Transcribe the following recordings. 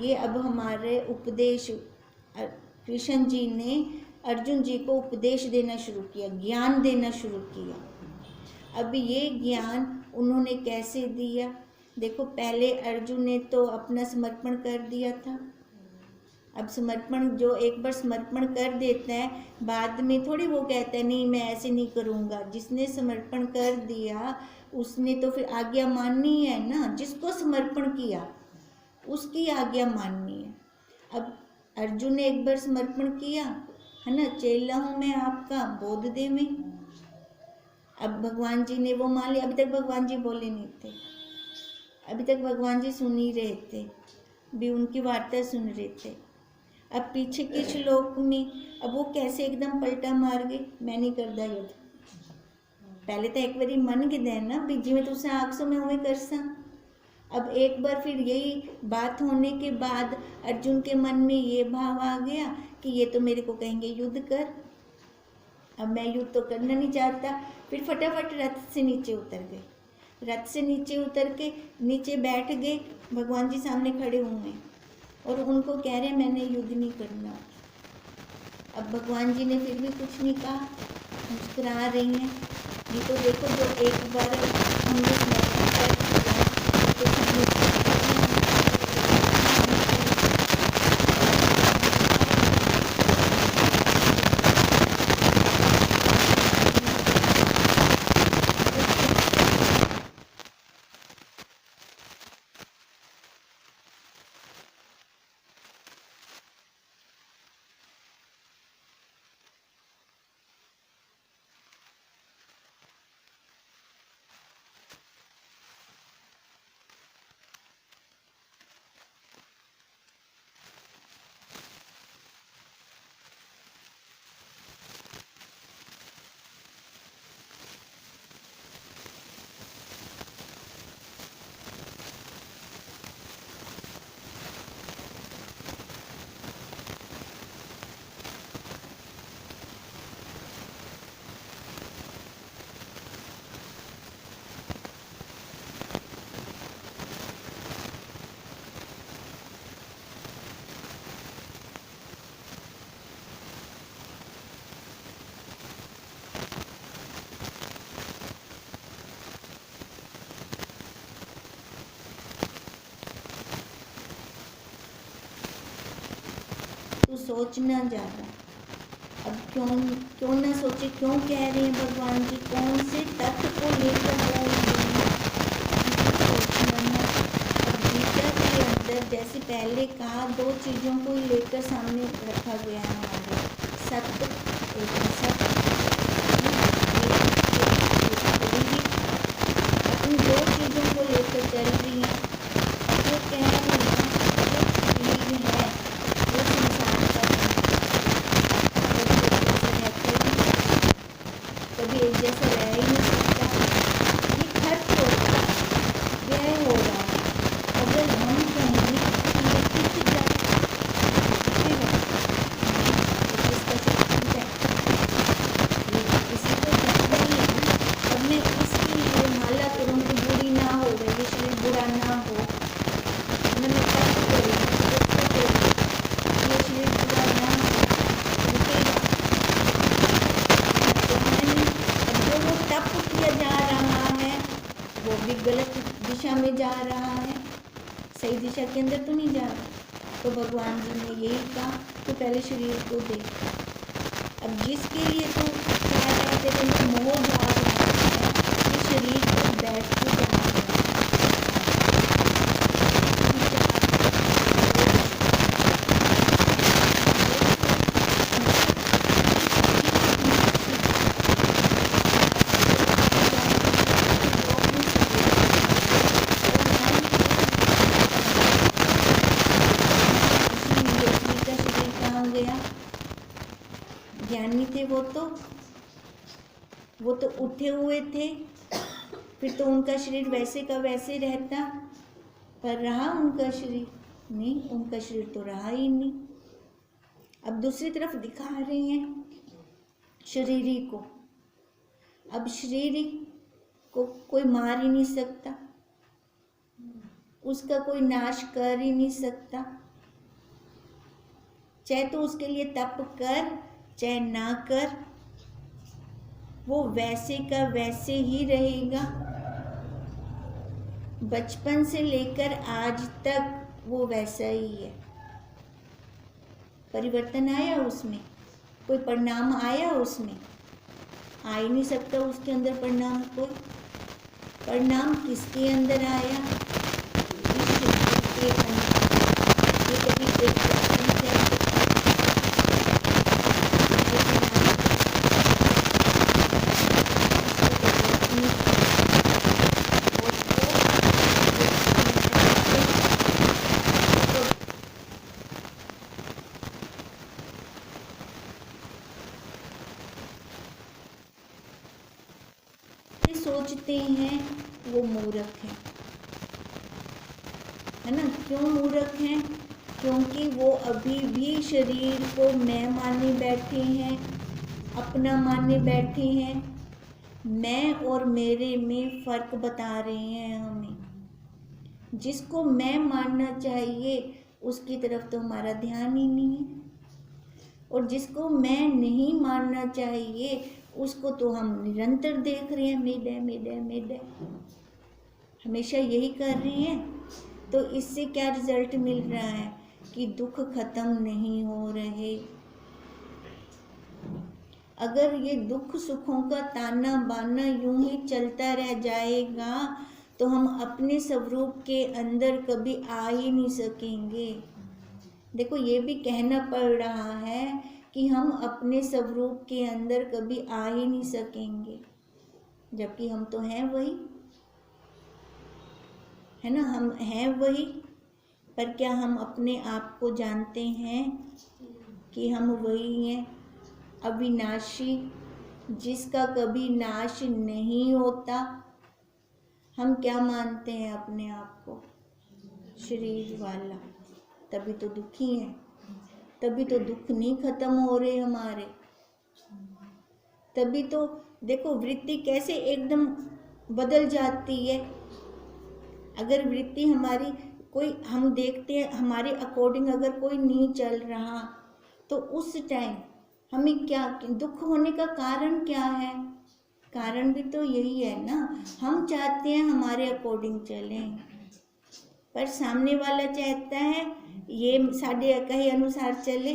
ये अब हमारे उपदेश कृष्ण जी ने अर्जुन जी को उपदेश देना शुरू किया, ज्ञान देना शुरू किया। अब ये ज्ञान उन्होंने कैसे दिया? देखो, पहले अर्जुन ने तो अपना समर्पण कर दिया था। अब समर्पण, जो एक बार समर्पण कर देता है, बाद में थोड़ी वो कहता है नहीं मैं ऐसे नहीं करूँगा। जिसने समर्पण कर दिया उसने तो फिर आज्ञा माननी है ना। जिसको समर्पण किया उसकी आज्ञा माननी है। अब अर्जुन ने एक बार समर्पण किया है ना, चेला हूँ मैं आपका, बोध दे में। अब भगवान जी ने वो मान लिया। अभी तक भगवान जी बोले नहीं थे, अभी तक भगवान जी सुन ही रहे थे, भी उनकी वार्ता सुन रहे थे। अब पीछे के श्लोक में अब वो कैसे एकदम पलटा मार गए, मैं नहीं करदा युद्ध। पहले तो एक बारी मन के देना भी जिमें तुसा आखसो मैं उमें करसा। अब एक बार फिर यही बात होने के बाद अर्जुन के मन में ये भाव आ गया कि ये तो मेरे को कहेंगे युद्ध कर, अब मैं युद्ध तो करना नहीं चाहता। फिर फटाफट रथ से नीचे उतर गए। रथ से नीचे उतर के नीचे बैठ गए। भगवान जी सामने खड़े हुए और उनको कह रहे मैंने युद्ध नहीं करना। अब भगवान जी ने फिर भी कुछ नहीं कहा, मुस्कुरा रही हैं। ये तो देखो, जो एक बार हमने समर्पण कर दिया तो फिर मुस्कुरा रही हैं। तो सोचना ज़्यादा। अब क्यों ना सोचे, क्यों कह रहे हैं भगवान जी, कौन से तत्व को लेकर बोल रहे हैं, सोचना ना। अब गीता के अंदर जैसे पहले कहा, दो चीज़ों को लेकर सामने रखा गया है हमारे, सत्य एक असत्य। इन दो चीज़ों को लेकर चल रही है। जो कह रहे हैं जो शरीर है वो संसार का कभी एक जैसा रह ही नहीं सकता। ये खर्च होता है, व्यय हो रहा है। अगर हम कहेंगे कि ये टिक जाए इसका शक्ति है, इसी को करना ही है ना। अब मैं इसके लिए माला करूँ कि बुरी ना हो, ये शरीर बुरा ना हो, मैं तप करूँ, ये शरीर बुरा ना हो, रुकेगा तो है नहीं। अब जो वो तप किया जा रहा है वो भी गलत दिशा में जा रहा है, सही दिशा के अंदर तो नहीं जा रहा। तो भगवान जी ने यही कहा कि पहले शरीर को दे। अब जिसके लिए तो क्या कहते थे मोह जा रहा है, ये शरीर को बैठ के जा रहा है। ज्ञानी थे वो तो उठे हुए थे, फिर तो उनका शरीर वैसे का वैसे रहता, पर रहा उनका शरीर नहीं, उनका शरीर तो रहा ही नहीं। अब दूसरी तरफ दिखा रहे हैं शरीरी को। अब शरीरी को कोई मार ही नहीं सकता, उसका कोई नाश कर ही नहीं सकता, चाहे तो उसके लिए तप कर चाहे ना कर, वो वैसे का वैसे ही रहेगा। बचपन से लेकर आज तक वो वैसा ही है। परिवर्तन आया उसमें? कोई परिणाम आया उसमें? आ ही नहीं सकता उसके अंदर परिणाम। कोई परिणाम किसके अंदर आया? इस शरीर के अंदर। ये कभी परिवर्तन से आ सकता है? सोचते हैं वो मूर्ख है ना? क्यों मूर्ख हैं? क्योंकि वो अभी भी शरीर को मैं माने बैठे हैं, अपना माने बैठे हैं। मैं और मेरे में फर्क बता रहे हैं हमें। जिसको मैं मानना चाहिए उसकी तरफ तो हमारा ध्यान ही नहीं है, और जिसको मैं नहीं मानना चाहिए उसको तो हम निरंतर देख रहे हैं, मिड है, मिड है, हमेशा यही कर रहे हैं। तो इससे क्या रिजल्ट मिल रहा है कि दुख खत्म नहीं हो रहे। अगर ये दुख सुखों का ताना बाना यूं ही चलता रह जाएगा तो हम अपने स्वरूप के अंदर कभी आ ही नहीं सकेंगे। देखो, ये भी कहना पड़ रहा है कि हम अपने स्वरूप के अंदर कभी आ ही नहीं सकेंगे, जबकि हम तो हैं वही, है ना? हम हैं वही, पर क्या हम अपने आप को जानते हैं कि हम वही हैं, अविनाशी, जिसका कभी नाश नहीं होता। हम क्या मानते हैं अपने आप को? शरीर वाला। तभी तो दुखी हैं, तभी तो दुख नहीं खत्म हो रहे हमारे। तभी तो देखो वृत्ति कैसे एकदम बदल जाती है। अगर वृत्ति हमारी कोई, हम देखते हैं हमारे अकॉर्डिंग अगर कोई नहीं चल रहा तो उस टाइम हमें क्या दुख होने का कारण क्या है? कारण भी तो यही है ना, हम चाहते हैं हमारे अकॉर्डिंग चलें, पर सामने वाला चाहता है ये साढ़े कहे अनुसार चले।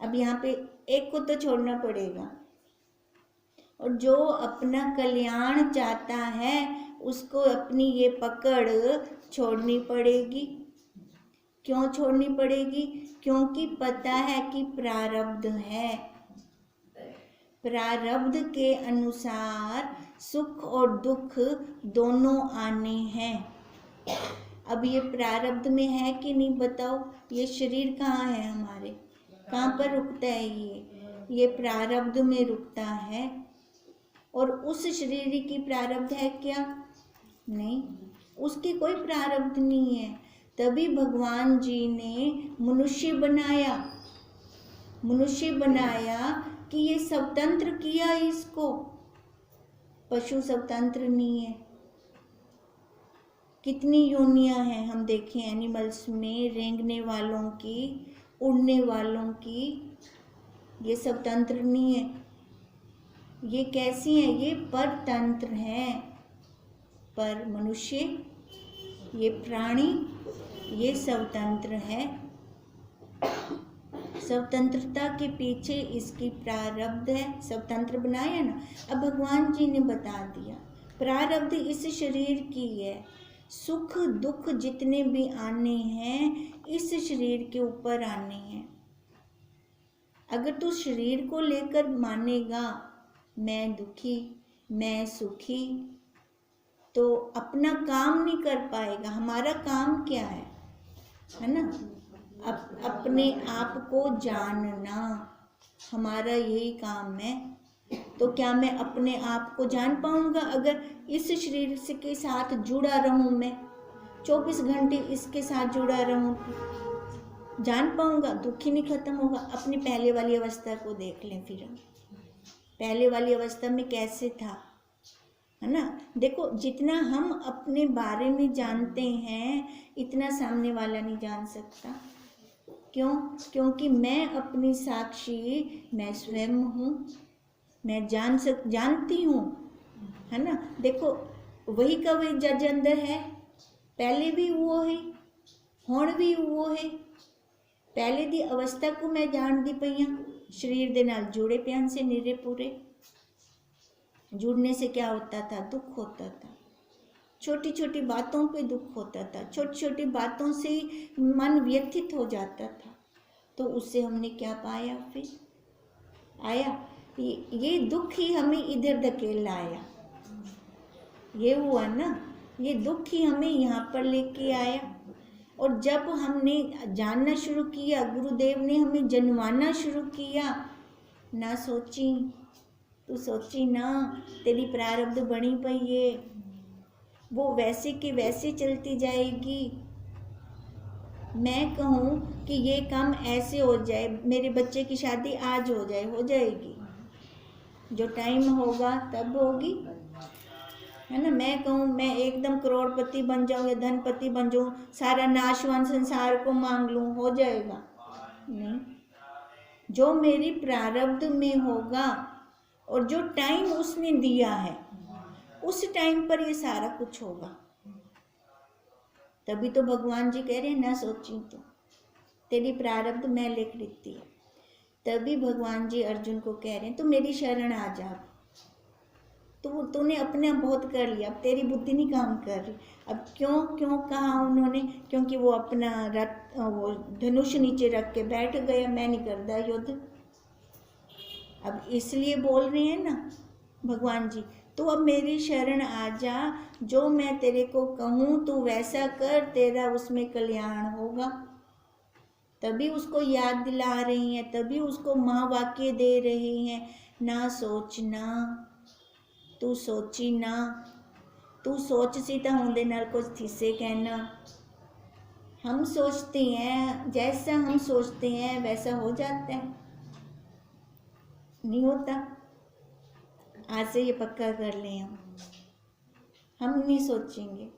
अब यहाँ पे एक को तो छोड़ना पड़ेगा, और जो अपना कल्याण चाहता है उसको अपनी ये पकड़ छोड़नी पड़ेगी। क्यों छोड़नी पड़ेगी? क्योंकि पता है कि प्रारब्ध है, प्रारब्ध के अनुसार सुख और दुख दोनों आने हैं। अब ये प्रारब्ध में है कि नहीं बताओ? ये शरीर कहाँ है हमारे, कहाँ पर रुकता है? ये प्रारब्ध में रुकता है। और उस शरीर की प्रारब्ध है क्या? नहीं, उसकी कोई प्रारब्ध नहीं है। तभी भगवान जी ने मनुष्य बनाया, मनुष्य बनाया कि ये स्वतंत्र किया इसको। पशु स्वतंत्र नहीं है। कितनी योनियां हैं हम देखें एनिमल्स में, रेंगने वालों की, उड़ने वालों की, ये स्वतंत्र नहीं है। ये कैसी हैं? ये परतंत्र हैं। पर मनुष्य, ये प्राणी, ये स्वतंत्र है। स्वतंत्रता के पीछे इसकी प्रारब्ध है, स्वतंत्र बनाया ना। अब भगवान जी ने बता दिया प्रारब्ध इस शरीर की है। सुख दुख जितने भी आने हैं इस शरीर के ऊपर आने हैं। अगर तू शरीर को लेकर मानेगा मैं दुखी, मैं सुखी, तो अपना काम नहीं कर पाएगा। हमारा काम क्या है ना? अपने आप को जानना, हमारा यही काम है। तो क्या मैं अपने आप को जान पाऊंगा? अगर इस शरीर से के साथ जुड़ा रहूं, मैं 24 घंटे इसके साथ जुड़ा रहूं, जान पाऊंगा? दुख ही नहीं खत्म होगा। अपनी पहले वाली अवस्था को देख लें फिर हम, पहले वाली अवस्था में कैसे था, है ना? देखो, जितना हम अपने बारे में जानते हैं इतना सामने वाला नहीं जान सकता। क्यों? क्योंकि मैं अपनी साक्षी, मैं स्वयं हूँ, मैं जानती हूँ, है ना। देखो वही का वही जज अंदर है, पहले भी वो है, हुण भी वो है। पहले दी अवस्था को मैं जानती पई हाँ, शरीर दे नाल जुड़े प्यान से निरे पूरे। जुड़ने से क्या होता था? दुख होता था, छोटी छोटी बातों पे दुख होता था, छोटी छोटी बातों से मन व्यथित हो जाता था। तो उससे हमने क्या पाया? फिर आया ये दुख ही हमें इधर धकेल आया, ये हुआ ना, ये दुख ही हमें यहाँ पर लेके आया। और जब हमने जानना शुरू किया, गुरुदेव ने हमें जनवाना शुरू किया, ना सोची, तू सोची ना, तेरी प्रारब्ध बनी पई है, वो वैसे के वैसे चलती जाएगी। मैं कहूँ कि ये काम ऐसे हो जाए, मेरे बच्चे की शादी आज हो जाए, हो जाएगी, जो टाइम होगा तब होगी, है ना। मैं कहूँ मैं एकदम करोड़पति बन जाऊँ या धनपति बन जाऊँ, सारा नाशवान संसार को मांग लूँ, हो जाएगा? नहीं। जो मेरी प्रारब्ध में होगा और जो टाइम उसने दिया है, उस टाइम पर ये सारा कुछ होगा। तभी तो भगवान जी कह रहे हैं ना सोची तो, तेरी प्रारब्ध मैं लिख देती है। तभी भगवान जी अर्जुन को कह रहे हैं तू मेरी शरण आ जा, तूने अपने आप बहुत कर लिया, अब तेरी बुद्धि नहीं काम कर रही। अब क्यों कहा उन्होंने? क्योंकि वो अपना वो धनुष नीचे रख के बैठ गया, मैं नहीं करता युद्ध। अब इसलिए बोल रहे हैं ना भगवान जी, तू अब मेरी शरण आ जा, जो मैं तेरे को कहूँ तू वैसा कर, तेरा उसमें कल्याण होगा। तभी उसको याद दिला रही हैं, तभी उसको महावाक्य दे रही हैं, ना सोचना, तू सोची ना, तू सोच सी तो होंदे नाल कुछ थिसे कहना। हम सोचते हैं, जैसा हम सोचते हैं वैसा हो जाता है, नहीं होता। आज से ये पक्का कर लें, हम नहीं सोचेंगे,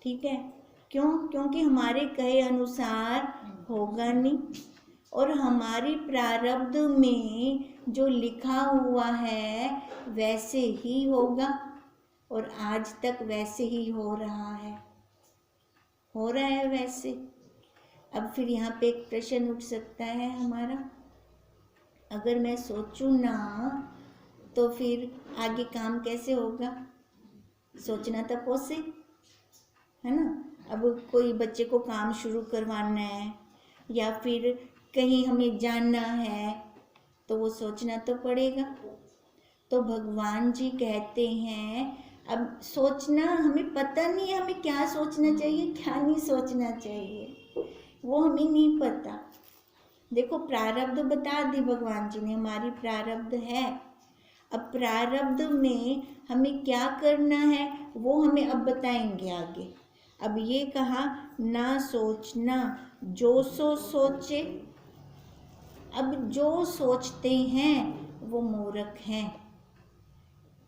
ठीक है। क्यों? क्योंकि हमारे कहे अनुसार होगा नहीं, और हमारी प्रारब्ध में जो लिखा हुआ है वैसे ही होगा, और आज तक वैसे ही हो रहा है वैसे। अब फिर यहाँ पे एक प्रश्न उठ सकता है हमारा, अगर मैं सोचूं ना तो फिर आगे काम कैसे होगा? सोचना तो पोसे, है ना। अब कोई बच्चे को काम शुरू करवाना है या फिर कहीं हमें जाना है तो वो सोचना तो पड़ेगा। तो भगवान जी कहते हैं अब सोचना, हमें पता नहीं है हमें क्या सोचना चाहिए क्या नहीं सोचना चाहिए, वो हमें नहीं पता। देखो प्रारब्ध बता दी भगवान जी ने, हमारी प्रारब्ध है। अब प्रारब्ध में हमें क्या करना है वो हमें अब बताएंगे आगे। अब ये कहा ना सोचना, जो सो सोचे। अब जो सोचते हैं वो मूर्ख हैं।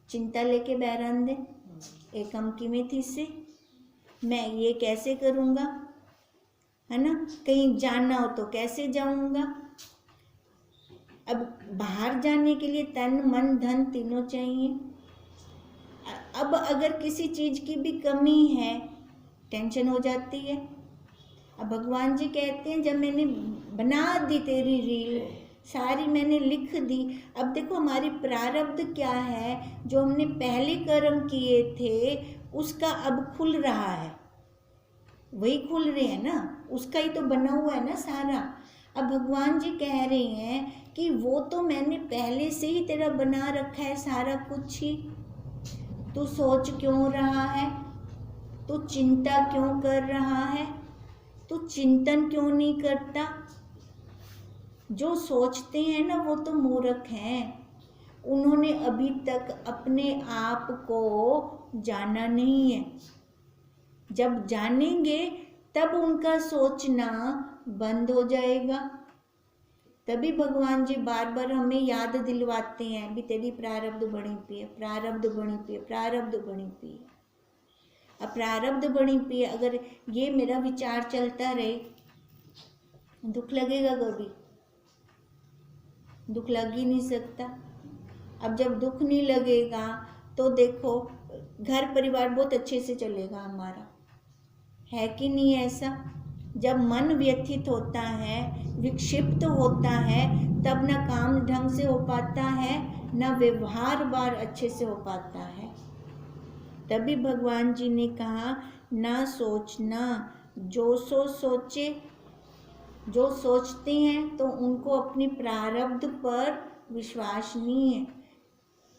चिंता लेके बैरान दे एकम की में थी से, मैं ये कैसे करूँगा, है ना। कहीं जाना हो तो कैसे जाऊँगा। अब बाहर जाने के लिए तन मन धन तीनों चाहिए। अब अगर किसी चीज़ की भी कमी है टेंशन हो जाती है। अब भगवान जी कहते हैं जब मैंने बना दी तेरी रील सारी मैंने लिख दी, अब देखो हमारी प्रारब्ध क्या है, जो हमने पहले कर्म किए थे उसका अब खुल रहा है, वही खुल रहे हैं ना, उसका ही तो बना हुआ है ना सारा। अब भगवान जी कह रहे हैं कि वो तो मैंने पहले से ही तेरा बना रखा है सारा कुछ ही, तू सोच क्यों रहा है, तू चिंता क्यों कर रहा है, तू चिंतन क्यों नहीं करता। जो सोचते हैं ना वो तो मूर्ख हैं, उन्होंने अभी तक अपने आप को जाना नहीं है। जब जानेंगे तब उनका सोचना बंद हो जाएगा। तभी भगवान जी बार बार हमें याद दिलवाते हैं भी तेरी प्रारब्ध बनी पी है, प्रारब्ध बनी पी है, प्रारब्ध बनी पी है। अब प्रारब्ध बनी पी है, अगर ये मेरा विचार चलता रहे दुख लगेगा कभी? दुख लग ही नहीं सकता। अब जब दुख नहीं लगेगा तो देखो घर परिवार बहुत अच्छे से चलेगा हमारा, है कि नहीं ऐसा? जब मन व्यथित होता है, विक्षिप्त होता है, तब ना काम ढंग से हो पाता है, ना व्यवहार बार अच्छे से हो पाता है। तभी भगवान जी ने कहा ना सोचना, जो सोचे, जो सोचते हैं तो उनको अपनी प्रारब्ध पर विश्वास नहीं है।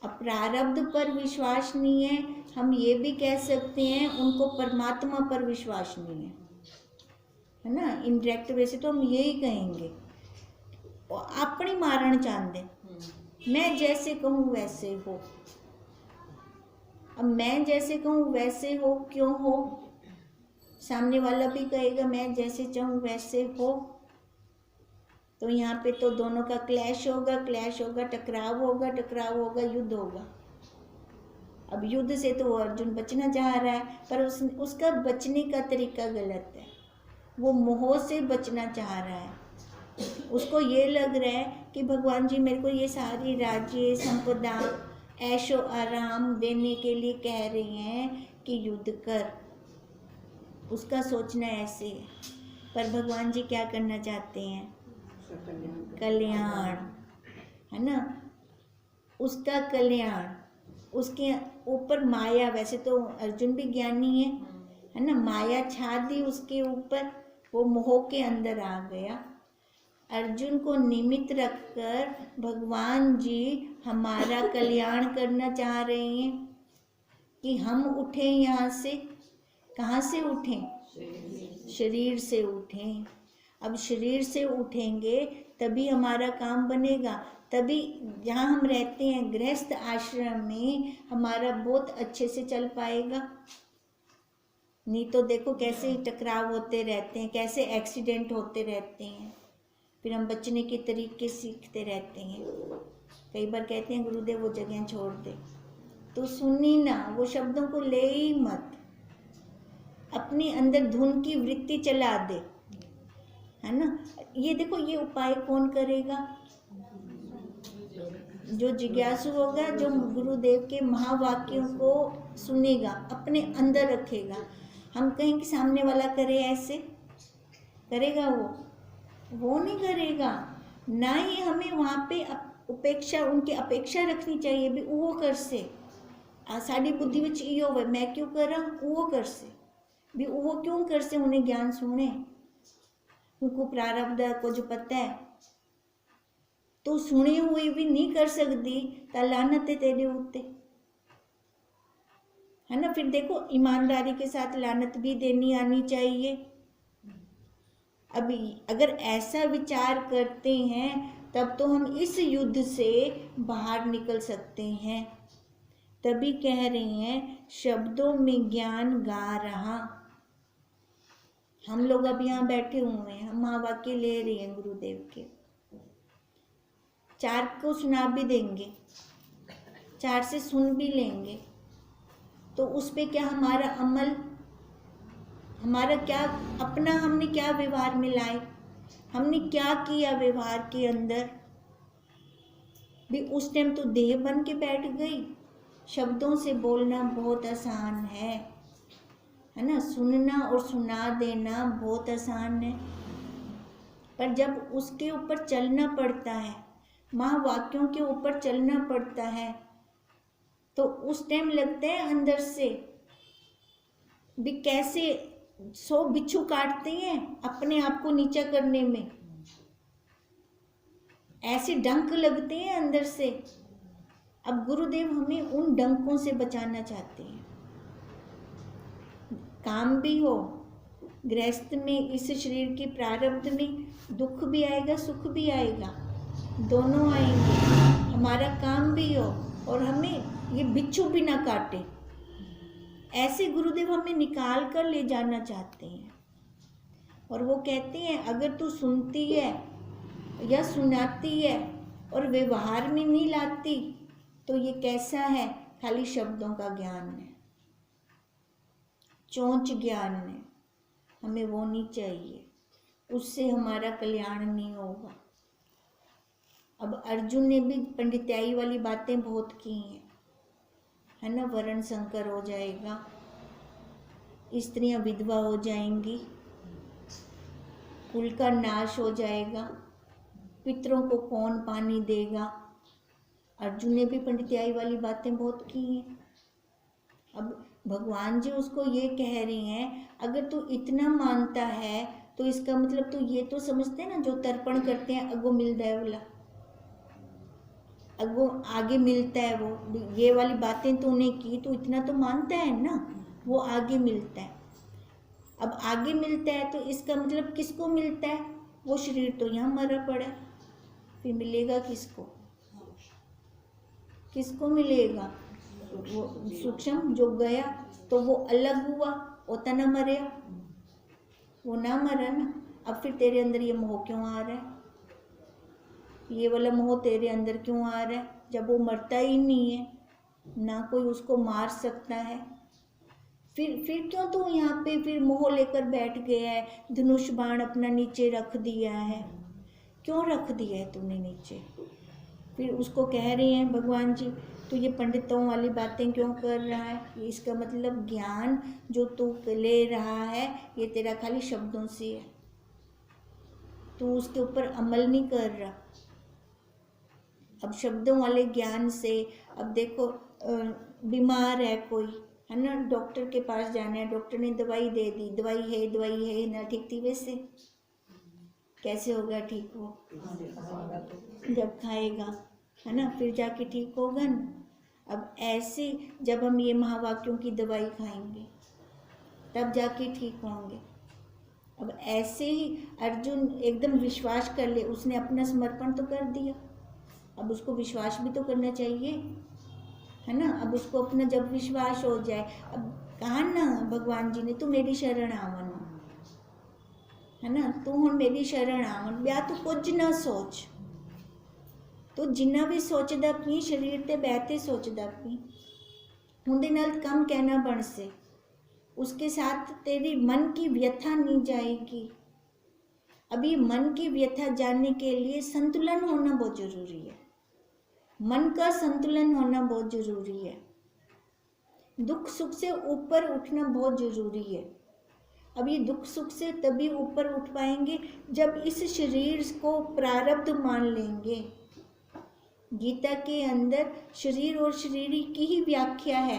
अब प्रारब्ध पर विश्वास नहीं है, हम ये भी कह सकते हैं उनको परमात्मा पर विश्वास नहीं है ना। इनडायरेक्ट वैसे तो हम यही कहेंगे, अपनी मारण चाहते, मैं जैसे कहूँ वैसे हो। अब मैं जैसे कहूँ वैसे हो क्यों हो? सामने वाला भी कहेगा मैं जैसे चाहूँ वैसे हो, तो यहाँ पे तो दोनों का क्लैश होगा, टकराव होगा, युद्ध होगा। अब युद्ध से तो अर्जुन बचना चाह रहा है, पर उसका बचने का तरीका गलत है। वो मोह से बचना चाह रहा है। उसको ये लग रहा है कि भगवान जी मेरे को ये सारी राज्य संपदा ऐशो आराम देने के लिए कह रहे हैं कि युद्ध कर। उसका सोचना ऐसे है, पर भगवान जी क्या करना चाहते हैं? कल्याण, है ना, उसका कल्याण। उसके ऊपर माया, वैसे तो अर्जुन भी ज्ञानी है ना, माया छा दी उसके ऊपर, वो मोह के अंदर आ गया। अर्जुन को निमित्त रखकर भगवान जी हमारा कल्याण करना चाह रहे हैं कि हम उठें यहाँ से। कहाँ से उठें? शरीर से उठें। अब शरीर से उठेंगे तभी हमारा काम बनेगा, तभी जहाँ हम रहते हैं गृहस्थ आश्रम में हमारा बहुत अच्छे से चल पाएगा। नहीं तो देखो कैसे टकराव होते रहते हैं, कैसे एक्सीडेंट होते रहते हैं, फिर हम बचने के तरीके सीखते रहते हैं। कई बार कहते हैं गुरुदेव वो जगह छोड़ दे, तो सुनी ना, वो शब्दों को ले ही मत, अपने अंदर धुन की वृत्ति चला दे, है ना। ये देखो ये उपाय कौन करेगा? जो जिज्ञासु होगा, जो गुरुदेव के महावाक्यों को सुनेगा, अपने अंदर रखेगा। हम कहें कि सामने वाला करे, ऐसे करेगा वो नहीं करेगा। ना ही हमें वहाँ पे उपेक्षा, उनकी अपेक्षा रखनी चाहिए भी वो कर से। साड़ी बुद्धि विच इो वे, मैं क्यों कर रहा हूँ, वो कर से भी, वो क्यों कर से उन्हें ज्ञान सुने, उनको प्रारब्ध को जो पता है, तो सुने हुए भी नहीं कर सकती ता लानत है तेरे उत्ते, है ना। फिर देखो ईमानदारी के साथ लानत भी देनी आनी चाहिए। अभी अगर ऐसा विचार करते हैं तब तो हम इस युद्ध से बाहर निकल सकते हैं। तभी कह रही हैं शब्दों में ज्ञान गा रहा। हम लोग अब यहाँ बैठे हुए हैं, हम महावाक्य ले रहे हैं गुरुदेव के, 4 को सुना भी देंगे, 4 से सुन भी लेंगे, तो उस पे क्या हमारा अमल, हमारा क्या अपना, हमने क्या व्यवहार में लाए, हमने क्या किया व्यवहार के अंदर भी। उस टाइम तो देह बन के बैठ गई। शब्दों से बोलना बहुत आसान है ना, सुनना और सुना देना बहुत आसान है, पर जब उसके ऊपर चलना पड़ता है, महावाक्यों के ऊपर चलना पड़ता है, तो उस टाइम लगता है अंदर से भी कैसे 100 बिच्छू काटते हैं अपने आप को नीचा करने में, ऐसे डंक लगते हैं अंदर से। अब गुरुदेव हमें उन डंकों से बचाना चाहते हैं। काम भी हो, गृहस्थ में, इस शरीर की प्रारब्ध में दुख भी आएगा, सुख भी आएगा, दोनों आएंगे। हमारा काम भी हो और हमें ये बिच्छू भी ना काटे, ऐसे गुरुदेव हमें निकाल कर ले जाना चाहते हैं। और वो कहते हैं अगर तू सुनती है या सुनाती है और व्यवहार में नहीं लाती तो ये कैसा है, खाली शब्दों का ज्ञान है, चोंच ज्ञान है, हमें वो नहीं चाहिए। उससे हमारा कल्याण नहीं होगा। अब अर्जुन ने भी पंडिताई वाली बातें बहुत की हैं, है ना। वर्ण संकर हो जाएगा, स्त्रियां विधवा हो जाएंगी, कुल का नाश हो जाएगा, पितरों को कौन पानी देगा। अर्जुन ने भी पंडिताई वाली बातें बहुत की हैं। अब भगवान जी उसको ये कह रही हैं, अगर तू इतना मानता है तो इसका मतलब तू ये तो समझते हैं ना, जो तर्पण करते हैं अगो मिलता है बोला, अगो आगे मिलता है, वो ये वाली बातें तूने की तो इतना तो मानता है ना, वो आगे मिलता है। अब आगे मिलता है तो इसका मतलब किसको मिलता है? वो शरीर तो यहाँ मरा पड़ा है, फिर मिलेगा किसको? किसको मिलेगा? वो सूक्ष्म जो गया तो वो अलग हुआ, वो तो ना मरे, वो ना मरा ना। अब फिर तेरे अंदर ये मोह क्यों आ रहा है? ये वाला मोह तेरे अंदर क्यों आ रहा है जब वो मरता ही नहीं है, ना कोई उसको मार सकता है? फिर क्यों तू यहाँ पे फिर मोह लेकर बैठ गया है? धनुष बाण अपना नीचे रख दिया है, क्यों रख दिया है तूने नीचे? फिर उसको कह रहे हैं भगवान जी, तो ये पंडितों वाली बातें क्यों कर रहा है? ये इसका मतलब ज्ञान जो तू ले रहा है ये तेरा खाली शब्दों से है, तू उसके ऊपर अमल नहीं कर रहा। अब शब्दों वाले ज्ञान से, अब देखो बीमार है कोई, है ना, डॉक्टर के पास जाना है, डॉक्टर ने दवाई दे दी, दवाई है ना ठीक थी, वैसे कैसे होगा ठीक? वो जब खाएगा, है ना, फिर जाके ठीक होगा ना। अब ऐसे जब हम ये महावाक्यों की दवाई खाएंगे तब जाके ठीक होंगे। अब ऐसे ही अर्जुन एकदम विश्वास कर ले, उसने अपना समर्पण तो कर दिया, अब उसको विश्वास भी तो करना चाहिए, है ना। अब उसको अपना जब विश्वास हो जाए, अब कहा ना भगवान जी ने, तू मेरी शरण आवन, है ना, तू हुण मेरी शरण आवन, ब्याह तू कुछ ना सोच, तो जिन्ना भी सोचदा पी शरीर ते बहते सोचदा पी, हुंदे नाल कम कहना बन से, उसके साथ तेरी मन की व्यथा नहीं जाएगी। अभी मन की व्यथा जानने के लिए संतुलन होना बहुत जरूरी है, मन का संतुलन होना बहुत जरूरी है, दुख सुख से ऊपर उठना बहुत जरूरी है। अब ये दुख सुख से तभी ऊपर उठ पाएंगे जब इस शरीर को प्रारब्ध मान लेंगे। गीता के अंदर शरीर और शरीरी की ही व्याख्या है,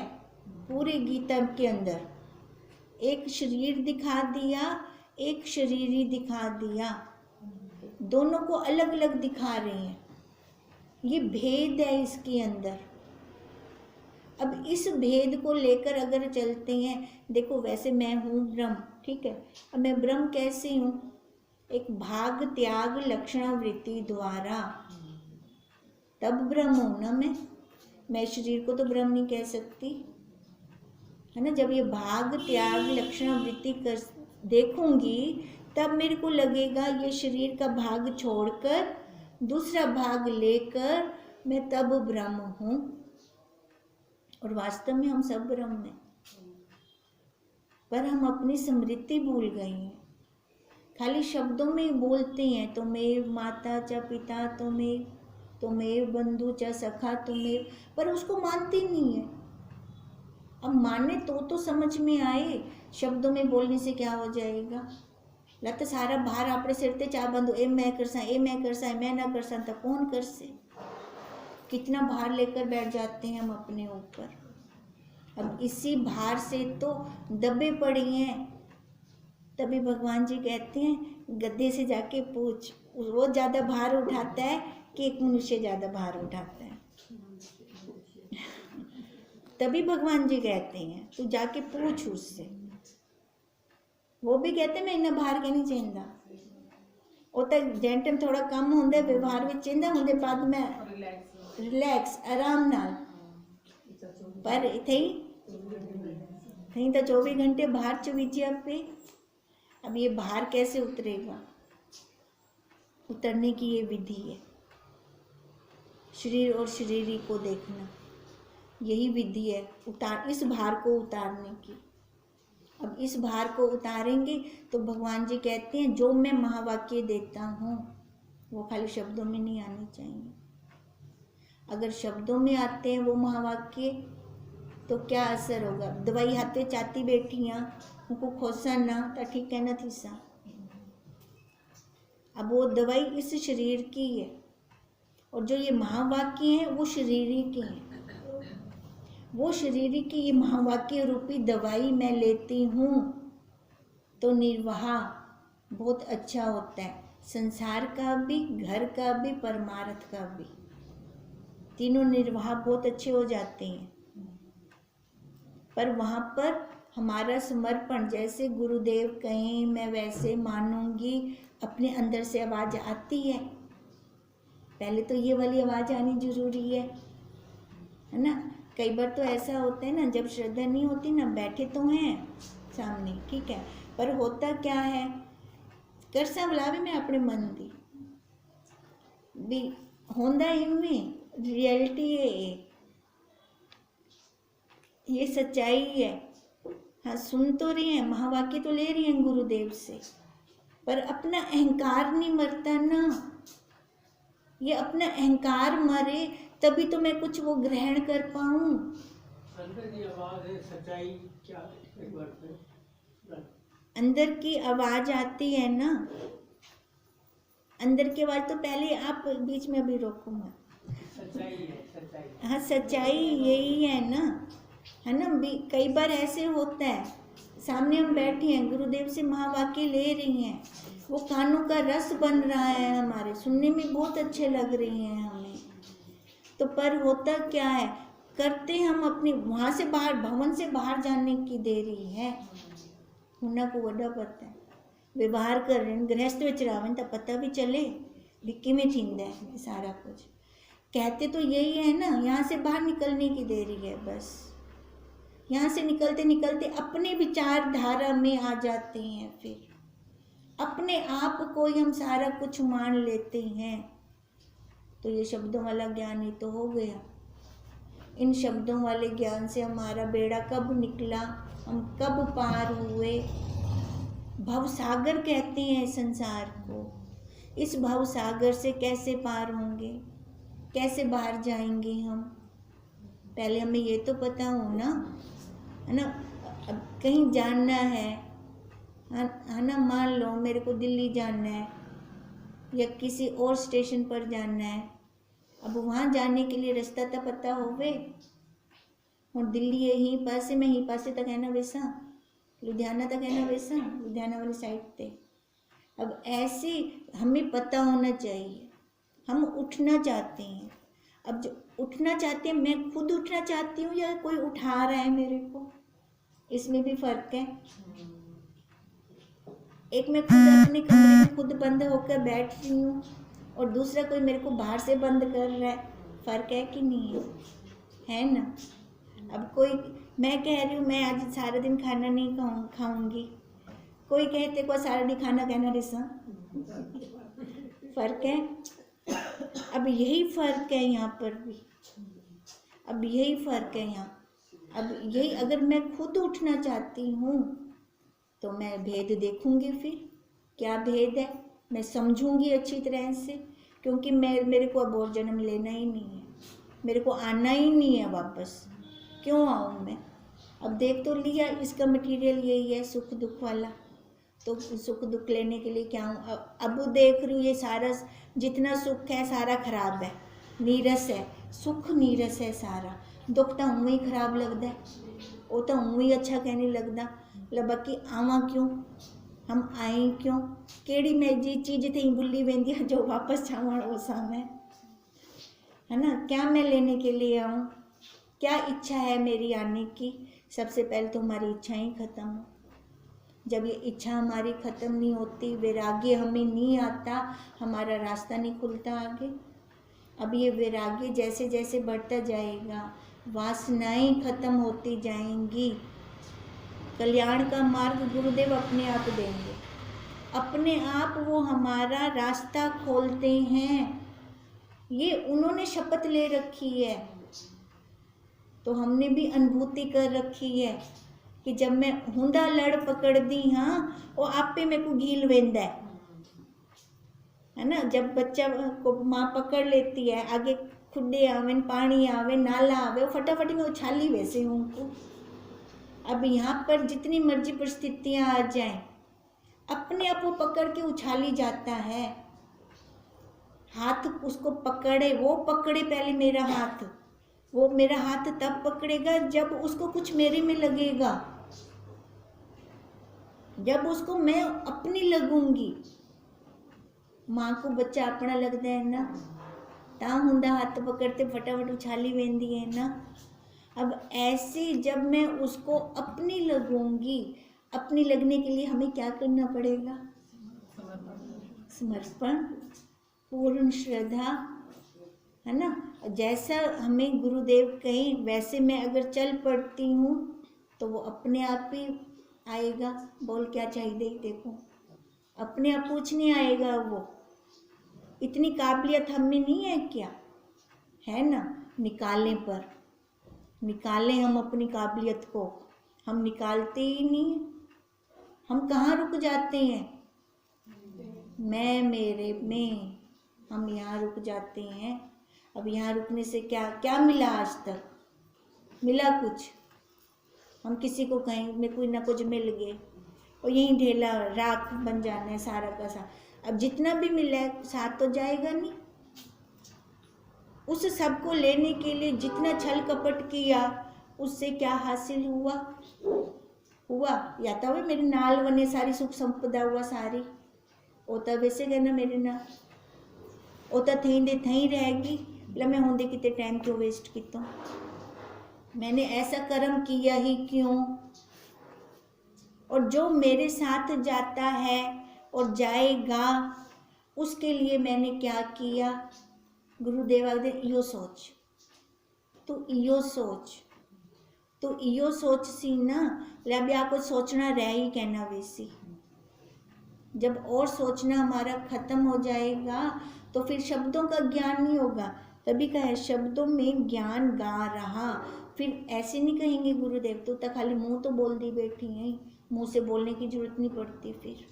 पूरे गीता के अंदर एक शरीर दिखा दिया, एक शरीरी दिखा दिया, दोनों को अलग अलग दिखा रहे हैं, ये भेद है इसके अंदर। अब इस भेद को लेकर अगर चलते हैं, देखो वैसे मैं हूँ ब्रह्म, ठीक है, अब मैं ब्रह्म कैसे हूँ? एक भाग त्याग लक्षणा वृत्ति द्वारा, तब ब्रह्म हूँ ना मैं शरीर को तो ब्रह्म नहीं कह सकती, है ना। जब ये भाग त्याग लक्षणा वृत्ति कर देखूंगी तब मेरे को लगेगा ये शरीर का भाग छोड़कर दूसरा भाग लेकर मैं तब ब्रह्म हूँ, और वास्तव में हम सब ब्रह्म हैं, पर हम अपनी स्मृति भूल गए हैं, खाली शब्दों में बोलते हैं, तुमेव माता च पिता तुमेव बंधु च सखा तुमेव, पर उसको मानते नहीं है। अब माने तो समझ में आए, शब्दों में बोलने से क्या हो जाएगा? लत सारा भार आपरे सिर ते चा बंधु, ए मैं करसा मैं ना करसा तो कौन कर से, कितना भार लेकर बैठ जाते हैं हम अपने ऊपर। अब इसी भार से तो दबे पड़े हैं, तभी भगवान जी कहते हैं गद्दे से जाके पूछ, वो ज़्यादा भार उठाता है कि एक मनुष्य ज़्यादा भार उठाता है? तभी भगवान जी कहते हैं तू जाके पूछ उससे। वो भी कहते मैं इन्ना भार के नहीं चाहिए, वो तो जेंटम थोड़ा कम होंगे व्यवहार में चाहिए होंगे, बाद में रिलैक्स आराम नाल, पर थे तो 24 घंटे बाहर चवीजिया पे। अब ये बाहर कैसे उतरेगा? उतरने की ये विधि है, शरीर और शरीरी को देखना, यही विधि है इस भार को उतारने की। अब इस भार को उतारेंगे तो भगवान जी कहते हैं जो मैं महावाक्य देता हूँ वो खाली शब्दों में नहीं आने चाहिए। अगर शब्दों में आते हैं वो महावाक्य तो क्या असर होगा। दवाई हाथे चाती बैठी हैं उनको खोसा ना तो ठीक है ना थी सा। अब वो दवाई इस शरीर की है और जो ये महावाक्य हैं वो शरीरी के हैं। वो शरीरी की ये महावाक्य रूपी दवाई मैं लेती हूँ तो निर्वाह बहुत अच्छा होता है, संसार का भी, घर का भी, परमार्थ का भी, तीनों निर्वाह बहुत अच्छे हो जाते हैं। पर वहाँ पर हमारा समर्पण, जैसे गुरुदेव कहें मैं वैसे मानूंगी, अपने अंदर से आवाज़ आती है। पहले तो ये वाली आवाज़ आनी जरूरी है ना। कई बार तो ऐसा होता है ना, जब श्रद्धा नहीं होती ना, बैठे तो हैं सामने ठीक है, पर होता क्या है, करसा बुलावे मैं अपने मन दी भी होंदा इनमें रियलिटी है, ये सच्चाई है। हाँ सुन तो रही हैं, महावाक्य तो ले रही हैं गुरुदेव से, पर अपना अहंकार नहीं मरता ना। ये अपना अहंकार मरे तभी तो मैं कुछ वो ग्रहण कर पाऊं। अंदर की आवाज है सच्चाई क्या, एक बार अंदर की आवाज आती है ना, अंदर की आवाज तो पहले आप बीच में अभी रोको मत। सच्चाई है, सच्चाई। हाँ सच्चाई यही है ना कई बार ऐसे होता है, सामने हम बैठे हैं, गुरुदेव से महावाक्य ले रही हैं, वो कानों का रस बन रहा है, हमारे सुनने में बहुत अच्छे लग रही हैं हमें, तो पर होता क्या है, करते हम अपनी वहाँ से बाहर, भवन से बाहर जाने की देरी है। होना को वड्डा पता है, व्यवहार कर रहे हैं गृहस्थ विच रावण तो पता भी चले भी किमें थींदा है सारा कुछ। कहते तो यही है ना, यहाँ से बाहर निकलने की देरी है बस। यहाँ से निकलते निकलते अपने विचारधारा में आ जाते हैं, फिर अपने आप को ही हम सारा कुछ मान लेते हैं। तो ये शब्दों वाला ज्ञान ही तो हो गया। इन शब्दों वाले ज्ञान से हमारा बेड़ा कब निकला, हम कब पार हुए। भव सागर कहते हैं संसार को, इस भव सागर से कैसे पार होंगे, कैसे बाहर जाएंगे हम। पहले हमें ये तो पता हो ना, है ना। अब कहीं जाना है ना, मान लो मेरे को दिल्ली जाना है या किसी और स्टेशन पर जाना है, अब वहाँ जाने के लिए रास्ता तो पता होवे, और दिल्ली यहीं पासे में ही पासे तक है ना वैसा, लुधियाना तक है ना वैसा, लुधियाना वाली साइड पे। अब ऐसे हमें पता होना चाहिए, हम उठना चाहते हैं। अब जो उठना चाहते हैं, मैं खुद उठना चाहती हूँ या कोई उठा रहा है मेरे को, इसमें भी फर्क है। एक मैं खुद अपने कमरे में खुद बंद होकर बैठ रही हूँ और दूसरा कोई मेरे को बाहर से बंद कर रहा है, फर्क है कि नहीं है, है ना। अब कोई, मैं कह रही हूँ मैं आज सारा दिन खाना नहीं खाऊंगी, कोई कहते को सारा दिन खाना कहना रिसा, फर्क है। अब यही फर्क है यहाँ पर भी, अब यही फर्क है यहाँ। अब यही अगर मैं खुद उठना चाहती हूँ तो मैं भेद देखूंगी, फिर क्या भेद है मैं समझूंगी अच्छी तरह से, क्योंकि मेरे को अब और जन्म लेना ही नहीं है, मेरे को आना ही नहीं है वापस, क्यों आऊँ मैं। अब देख तो लिया, इसका मटेरियल यही है सुख दुख वाला, तो सुख दुख लेने के लिए क्या हूँ। अब देख रही हूँ ये सारा जितना सुख है सारा खराब है, नीरस है, सुख नीरस है सारा, दुख तो ऊँ ही खराब लगता है, वो तो ऊँ ही अच्छा कहने लगता। बाकी आवा क्यों, हम आए क्यों, केड़ी में जी चीज़ थी भुली वेंदी है जो वापस जावण वो सामने, है ना। क्या मैं लेने के लिए आऊँ, क्या इच्छा है मेरी आने की। सबसे पहले तो हमारी इच्छा ही खत्म हो। जब ये इच्छा हमारी ख़त्म नहीं होती, वैराग्य हमें नहीं आता, हमारा रास्ता नहीं खुलता आगे। अब ये वैराग्य जैसे जैसे बढ़ता जाएगा, वासनाएं खत्म होती जाएंगी, कल्याण का मार्ग गुरुदेव अपने आप देंगे, अपने आप वो हमारा रास्ता खोलते हैं। ये उन्होंने शपथ ले रखी है, तो हमने भी अनुभूति कर रखी है कि कि जब मैं हुंदा लड़ पकड़ दी हाँ वो आपे मेरे को गील वेंदा है ना। जब बच्चा को माँ पकड़ लेती है, आगे खुडे आवे, पानी आवे, नाला आवे, वो फटाफट में उछाली वैसे उनको। अब यहाँ पर जितनी मर्जी परिस्थितियाँ आ जाएं, अपने आप वो पकड़ के उछाली जाता है। हाथ उसको पकड़े, वो पकड़े पहले मेरा हाथ, वो मेरा हाथ तब पकड़ेगा जब उसको कुछ मेरे में लगेगा, जब उसको मैं अपनी लगूंगी। माँ को बच्चा अपना लगता है ना, ता हुंदा हाथ पकड़ते फटाफट उछाली वेंदी है ना। अब ऐसे जब मैं उसको अपनी लगूंगी, अपनी लगने के लिए हमें क्या करना पड़ेगा? समर्पण, पूर्ण श्रद्धा, है ना। जैसा हमें गुरुदेव कहें वैसे मैं अगर चल पड़ती हूँ तो वो अपने आप ही आएगा। बोल क्या चाहिए देखो, अपने आप पूछने आएगा वो। इतनी काबिलियत हम में नहीं है क्या? है ना। निकालें हम अपनी काबिलियत को, हम निकालते ही नहीं। हम कहाँ रुक जाते हैं? मैं मेरे में, हम यहाँ रुक जाते हैं। अब यहाँ रुकने से क्या क्या मिला? आज तक मिला कुछ? हम किसी को कहें में कोई ना कुछ मिल गए और यहीं ढेला राख बन जाना है सारा का सारा। अब जितना भी मिला है साथ तो जाएगा नहीं। उस सब को लेने के लिए जितना छल कपट किया, उससे क्या हासिल हुआ? या तो वे मेरे नाल बने सारी सुख संपदा हुआ सारी, वो तो वैसे कहना मेरे नाल, वो तो थी दे थी रहेगी। बोला मैं होंदे कितने टाइम क्यों वेस्ट किया? मैंने ऐसा कर्म किया ही क्यों? और जो मेरे साथ जाता है और जाएगा, उसके लिए मैंने क्या किया? गुरुदेव आखदे इहो सोच, तू इहो सोच, तो इहो सोच सी ना। अब या कुछ सोचना रह ही कहना वैसी। जब और सोचना हमारा खत्म हो जाएगा तो फिर शब्दों का ज्ञान नहीं होगा। तभी का है शब्दों में ज्ञान गा रहा। फिर ऐसे नहीं कहेंगे गुरुदेव तो खाली मुंह तो बोल दी बैठी है, मुंह से बोलने की जरूरत नहीं पड़ती। फिर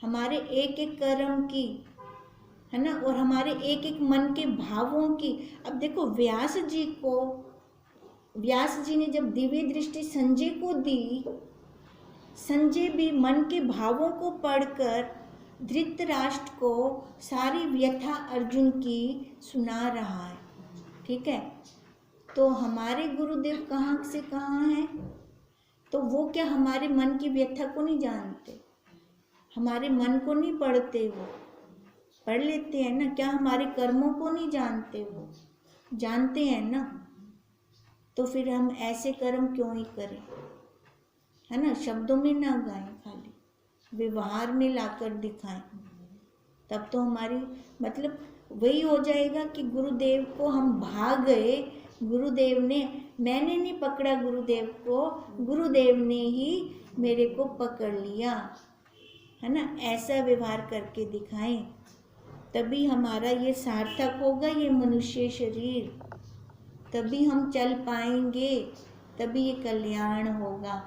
हमारे एक एक कर्म की, है ना, और हमारे एक एक मन के भावों की। अब देखो व्यास जी ने जब दिव्य दृष्टि संजय को दी, संजय भी मन के भावों को पढ़कर धृतराष्ट्र को सारी व्यथा अर्जुन की सुना रहा है। ठीक है, तो हमारे गुरुदेव कहाँ से कहाँ हैं? तो वो क्या हमारे मन की व्यथा को नहीं जानते? हमारे मन को नहीं पढ़ते? वो पढ़ लेते हैं ना। क्या हमारे कर्मों को नहीं जानते? वो जानते हैं ना। तो फिर हम ऐसे कर्म क्यों ही करें, है ना। शब्दों में ना गाएं, खाली व्यवहार में लाकर दिखाएं। तब तो हमारी मतलब वही हो जाएगा कि गुरुदेव को हम भाग गए। गुरुदेव ने, मैंने नहीं पकड़ा गुरुदेव को, गुरुदेव ने ही मेरे को पकड़ लिया, है ना। ऐसा व्यवहार करके दिखाएं, तभी हमारा ये सार्थक होगा, ये मनुष्य शरीर। तभी हम चल पाएंगे, तभी ये कल्याण होगा।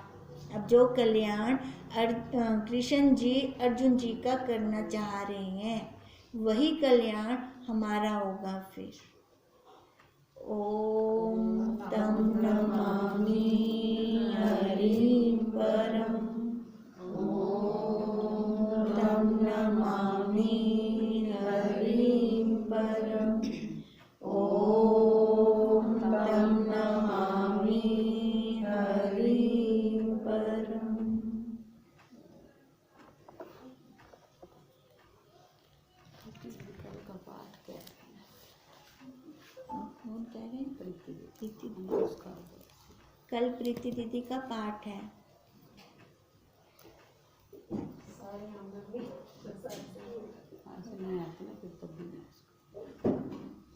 अब जो कल्याण कृष्ण जी अर्जुन जी का करना चाह रहे हैं, वही कल्याण हमारा होगा। फिर ओम तम नमामि हरिं परम, ओम तम नमामि हरिं परम, ओम तम नमामि हरिं परम। कौन कह रहे हैं? प्रीति दीदी। कल प्रीति दीदी का पाठ है।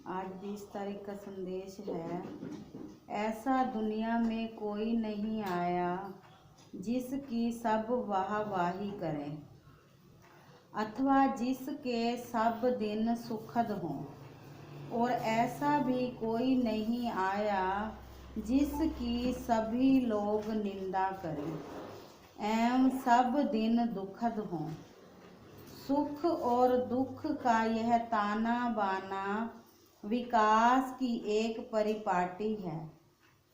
आज 20 तारीख का संदेश है। ऐसा दुनिया में कोई नहीं आया जिसकी सब वाहवाही करें, अथवा जिसके सब दिन सुखद हों। और ऐसा भी कोई नहीं आया जिसकी सभी लोग निंदा करें एवं सब दिन दुखद हों। सुख और दुख का यह ताना बाना विकास की एक परिपाटी है।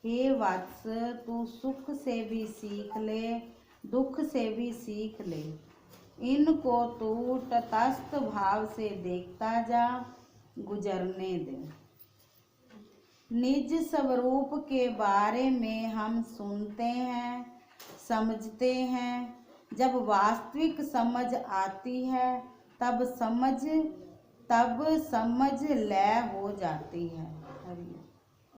हे वत्स, तू सुख से भी सीख ले, दुख से भी सीख ले। इनको तू तटस्थ भाव से देखता जा, गुजरने दे। निज स्वरूप के बारे में हम सुनते हैं, समझते हैं। जब वास्तविक समझ आती है तब समझ लय हो जाती है। हरि